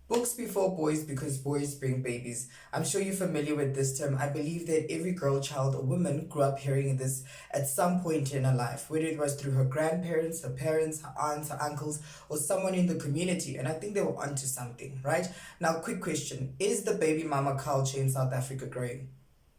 Books before boys because boys bring babies. I'm sure you're familiar with this term. I believe that every girl, child, or woman grew up hearing this at some point in her life, whether it was through her grandparents, her parents, her aunts, her uncles, or someone in the community. And I think they were onto something, right? Now, quick question. Is the baby mama culture in South Africa growing?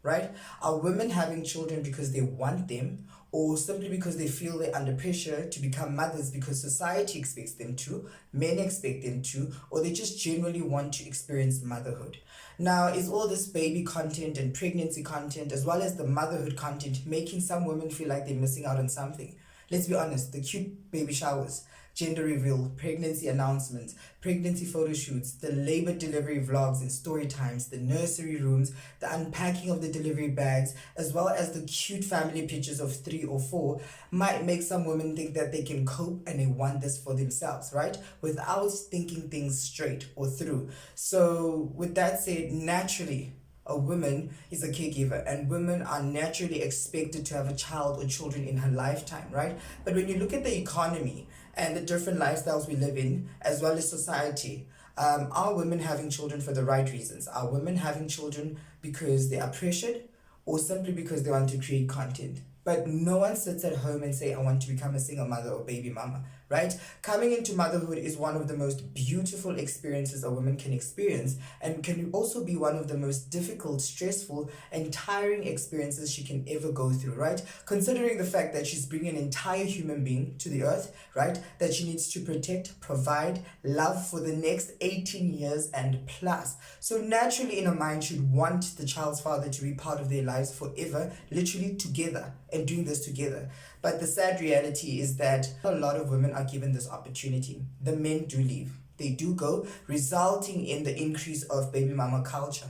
Right? Are women having children because they want them or simply because they feel they're under pressure to become mothers because society expects them to, men expect them to, or they just genuinely want to experience motherhood? Now, is all this baby content and pregnancy content as well as the motherhood content making some women feel like they're missing out on something? Let's be honest, the cute baby showers, gender reveal, pregnancy announcements, pregnancy photo shoots, the labor delivery vlogs and story times, the nursery rooms, the unpacking of the delivery bags, as well as the cute family pictures of 3 or 4 might make some women think that they can cope and they want this for themselves, right? Without thinking things straight or through. So, with that said, naturally, a woman is a caregiver and women are naturally expected to have a child or children in her lifetime, right? But when you look at the economy and the different lifestyles we live in, as well as society, are women having children for the right reasons? Are women having children because they are pressured or simply because they want to create content? But no one sits at home and say, I want to become a single mother or baby mama, right? Coming into motherhood is one of the most beautiful experiences a woman can experience and can also be one of the most difficult, stressful, and tiring experiences she can ever go through, right? Considering the fact that she's bringing an entire human being to the earth, right? That she needs to protect, provide, love for the next 18 years and plus. So naturally in her mind, she'd want the child's father to be part of their lives forever, literally together, and doing this together. But the sad reality is that a lot of women are given this opportunity. The men do leave. They do go, resulting in the increase of baby mama culture.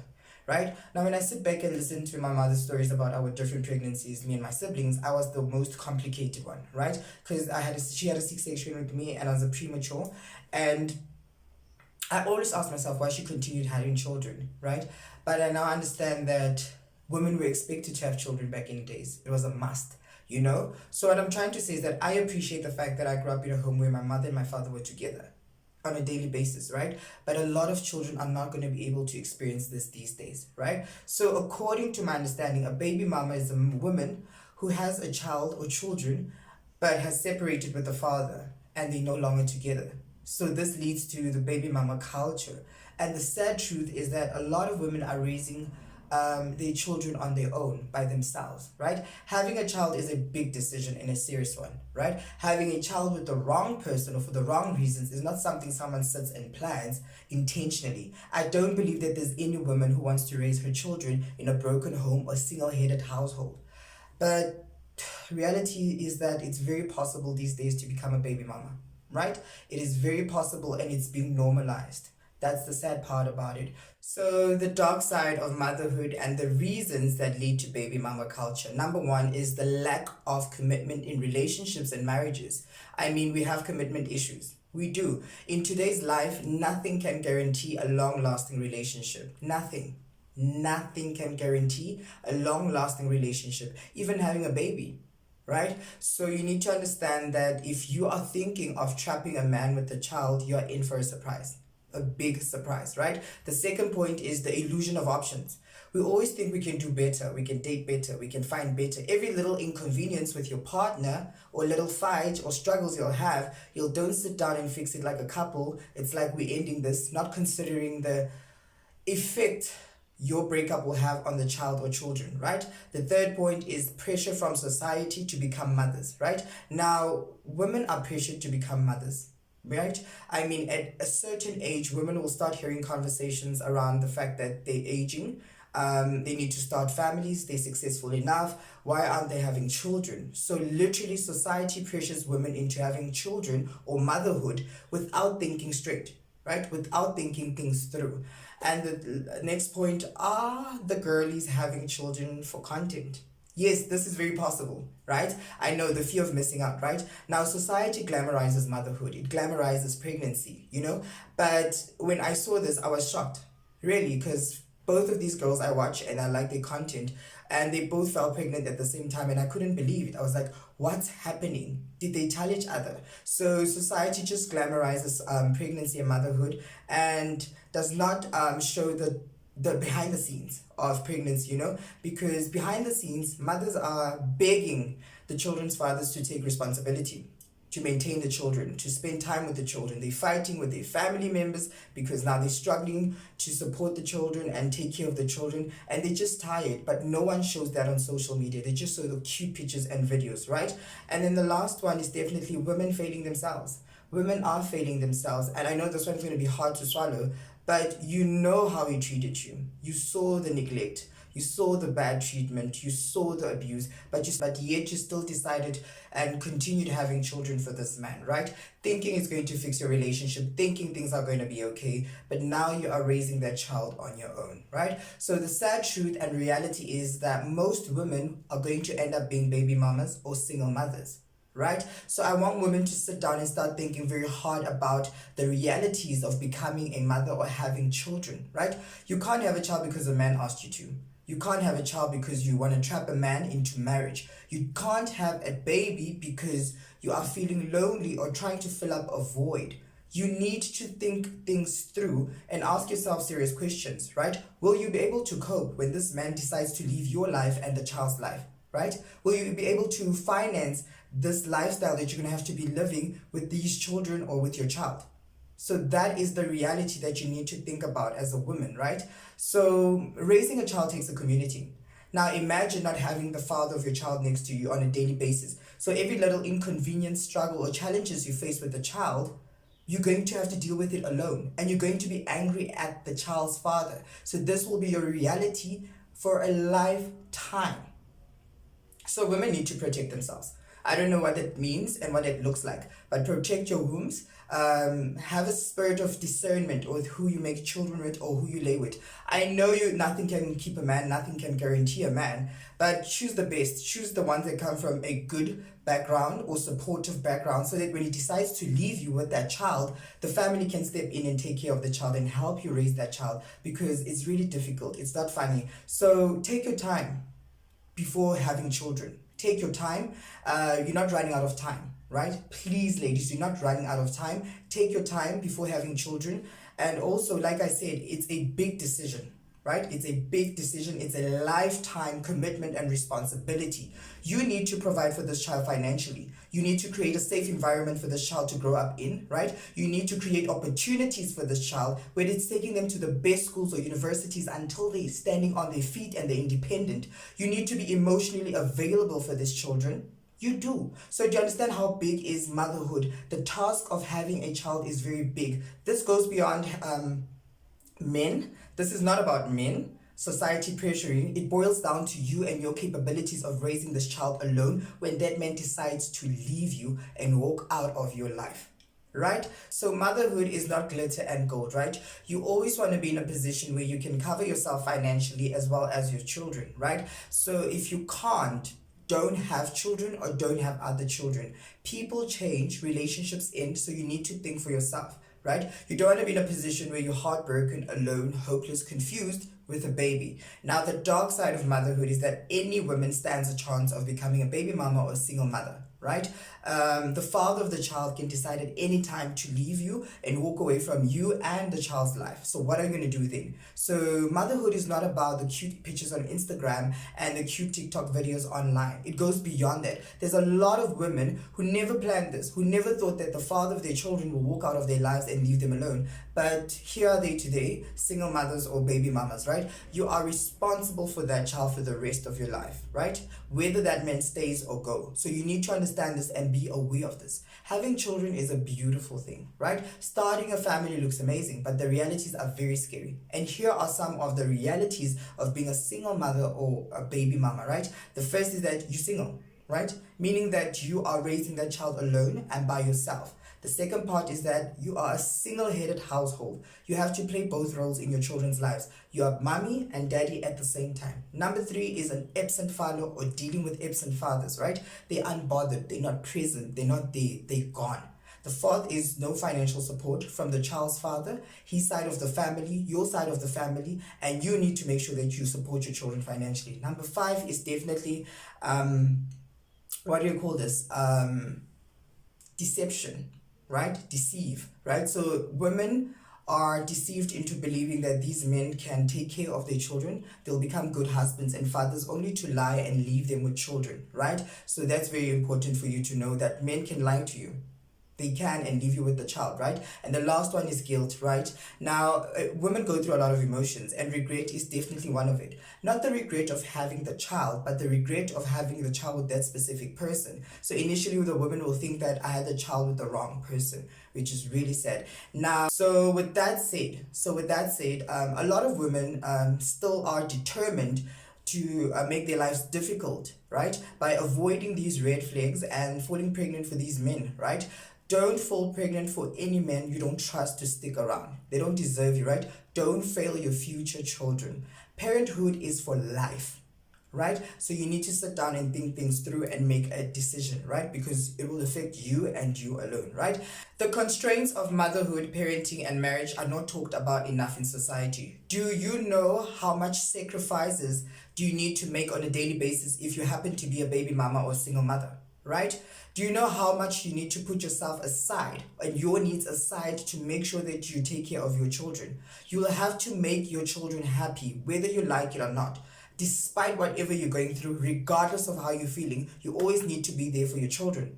Right? Now, when I sit back and listen to my mother's stories about our different pregnancies, me and my siblings, I was the most complicated one, right? Because she had a C-section with me and I was a premature. And I always asked myself why she continued having children, right? But I now understand that women were expected to have children back in the days. It was a must, you know? So what I'm trying to say is that I appreciate the fact that I grew up in a home where my mother and my father were together on a daily basis, right? But a lot of children are not going to be able to experience this these days, right? So according to my understanding, a baby mama is a woman who has a child or children but has separated with the father and they're no longer together. So this leads to the baby mama culture. And the sad truth is that a lot of women are raising their children on their own by themselves, right? Having a child is a big decision and a serious one, right? Having a child with the wrong person or for the wrong reasons is not something someone sits and plans intentionally. I don't believe that there's any woman who wants to raise her children in a broken home or single-headed household. But reality is that it's very possible these days to become a baby mama, right? It is very possible and it's being normalized. That's the sad part about it. So, the dark side of motherhood and the reasons that lead to baby mama culture. Number one is the lack of commitment in relationships and marriages. I mean, we have commitment issues. We do. In today's life, nothing can guarantee a long lasting relationship. Nothing. Nothing can guarantee a long lasting relationship, even having a baby, right? So you need to understand that if you are thinking of trapping a man with a child, you're in for a surprise, a big surprise, right? The second point is the illusion of options. We always think we can do better, we can date better, we can find better. Every little inconvenience with your partner or little fight or struggles you'll have, you'll don't sit down and fix it like a couple. It's like we're ending this, not considering the effect your breakup will have on the child or children, right? The third point is pressure from society to become mothers, right? Now, women are pressured to become mothers, right? I mean, at a certain age, women will start hearing conversations around the fact that they're aging. They need to start families, they're successful enough. Why aren't they having children? So, literally, society pressures women into having children or motherhood without thinking straight, right? Without thinking things through. And the next point are the girlies having children for content. Yes, this is very possible, right? I know the fear of missing out, right? Now, society glamorizes motherhood, it glamorizes pregnancy, you know? But when I saw this, I was shocked, really, because both of these girls I watch and I like their content, and they both fell pregnant at the same time, and I couldn't believe it. I was like, what's happening? Did they tell each other? So society just glamorizes pregnancy and motherhood, and does not show the behind the scenes of pregnancy, because behind the scenes, mothers are begging the children's fathers to take responsibility, to maintain the children, to spend time with the children. They're fighting with their family members because now they're struggling to support the children and take care of the children, and they're just tired, but no one shows that on social media. They just show the cute pictures and videos, right? And then the last one is definitely women failing themselves. Women are failing themselves, and I know this one's going to be hard to swallow, but you know how he treated you. You saw the neglect. You saw the bad treatment, you saw the abuse, but yet you still decided and continued having children for this man, right? Thinking it's going to fix your relationship, thinking things are going to be okay, but now you are raising that child on your own, right? So the sad truth and reality is that most women are going to end up being baby mamas or single mothers. Right? So I want women to sit down and start thinking very hard about the realities of becoming a mother or having children, right? You can't have a child because a man asked you to. You can't have a child because you want to trap a man into marriage. You can't have a baby because you are feeling lonely or trying to fill up a void. You need to think things through and ask yourself serious questions, right? Will you be able to cope when this man decides to leave your life and the child's life, right? Will you be able to finance this lifestyle that you're going to have to be living with these children or with your child? So that is the reality that you need to think about as a woman, right? So raising a child takes a community. Now imagine not having the father of your child next to you on a daily basis. So every little inconvenience, struggle, or challenges you face with the child, you're going to have to deal with it alone. And you're going to be angry at the child's father. So this will be your reality for a lifetime. So women need to protect themselves. I don't know what it means and what it looks like, but protect your wombs. Have a spirit of discernment with who you make children with or who you lay with. I know nothing can keep a man, nothing can guarantee a man, but choose the best. Choose the ones that come from a good background or supportive background, so that when he decides to leave you with that child, the family can step in and take care of the child and help you raise that child, because it's really difficult. It's not funny. So take your time before having children. Take your time. You're not running out of time, right? Please, ladies, you're not running out of time. Take your time before having children. And also, like I said, it's a big decision, right? It's a big decision. It's a lifetime commitment and responsibility. You need to provide for this child financially. You need to create a safe environment for this child to grow up in, right? You need to create opportunities for this child, whether it's taking them to the best schools or universities until they're standing on their feet and they're independent. You need to be emotionally available for these children. You do. So do you understand how big is motherhood? The task of having a child is very big. This goes beyond men. This is not about men. Society pressuring. It boils down to you and your capabilities of raising this child alone when that man decides to leave you and walk out of your life. Right? So motherhood is not glitter and gold, right? You always want to be in a position where you can cover yourself financially as well as your children, right? So if you can't, don't have children or don't have other children. People change, relationships end, so you need to think for yourself, right? You don't want to be in a position where you're heartbroken, alone, hopeless, confused with a baby. Now, the dark side of motherhood is that any woman stands a chance of becoming a baby mama or a single mother, right? The father of the child can decide at any time to leave you and walk away from you and the child's life. So what are you going to do then? So motherhood is not about the cute pictures on Instagram and the cute TikTok videos online. It goes beyond that. There's a lot of women who never planned this, who never thought that the father of their children will walk out of their lives and leave them alone. But here are they today, single mothers or baby mamas, right? You are responsible for that child for the rest of your life, right? Whether that man stays or go. So you need to understand this and be aware of this. Having children is a beautiful thing, right? Starting a family looks amazing, but the realities are very scary. And here are some of the realities of being a single mother or a baby mama, right? The first is that you're single, right? Meaning that you are raising that child alone and by yourself. The second part is that you are a single-headed household. You have to play both roles in your children's lives. You are mommy and daddy at the same time. Number 3 is an absent father or dealing with absent fathers, right? They're unbothered. They're not present. They're not there. They're gone. The fourth is no financial support from the child's father, his side of the family, your side of the family, and you need to make sure that you support your children financially. Number five is definitely, what do you call this? Deception, right? Deceive, right? So women are deceived into believing that these men can take care of their children. They'll become good husbands and fathers only to lie and leave them with children, right? So that's very important for you to know that men can lie to you. They can and leave you with the child, right? And the last one is guilt, right? Now, women go through a lot of emotions, and regret is definitely one of it. Not the regret of having the child, but the regret of having the child with that specific person. So initially, the woman will think that I had the child with the wrong person, which is really sad. Now, so with that said, a lot of women still are determined to make their lives difficult, right? By avoiding these red flags and falling pregnant for these men, right? Don't fall pregnant for any man you don't trust to stick around. They don't deserve you, right? Don't fail your future children. Parenthood is for life, right? So you need to sit down and think things through and make a decision, right? Because it will affect you and you alone, right? The constraints of motherhood, parenting, and marriage are not talked about enough in society. Do you know how much sacrifices do you need to make on a daily basis if you happen to be a baby mama or single mother, right? Do you know how much you need to put yourself aside and your needs aside to make sure that you take care of your children? You will have to make your children happy, whether you like it or not. Despite whatever you're going through, regardless of how you're feeling, you always need to be there for your children.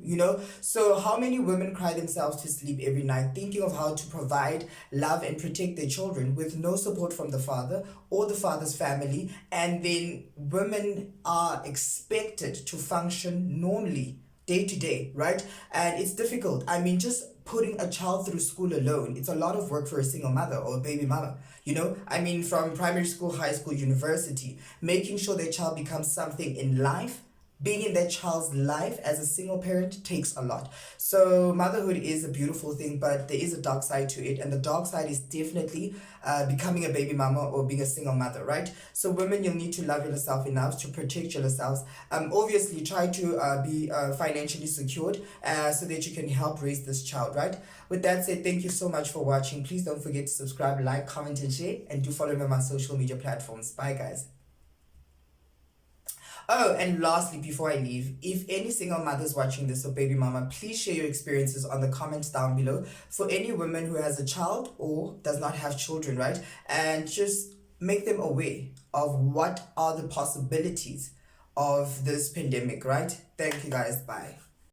You know, so how many women cry themselves to sleep every night thinking of how to provide love and protect their children with no support from the father or the father's family, and then women are expected to function normally day to day, right? And it's difficult. I mean, just putting a child through school alone, it's a lot of work for a single mother or a baby mama. You know, I mean, from primary school, high school, university, making sure their child becomes something in life, being in that child's life as a single parent takes a lot. So motherhood is a beautiful thing, but there is a dark side to it, and the dark side is definitely becoming a baby mama or being a single mother, right? So women, you'll need to love yourself enough to protect yourselves. Obviously try to be financially secured so that you can help raise this child, right? With that said, thank you so much for watching. Please don't forget to subscribe, like, comment, and share, and do follow me on my social media platforms. Bye guys. Oh, and lastly, before I leave, if any single mothers watching this or baby mama, please share your experiences on the comments down below for any woman who has a child or does not have children, right? And just make them aware of what are the possibilities of this pandemic, right? Thank you guys. Bye.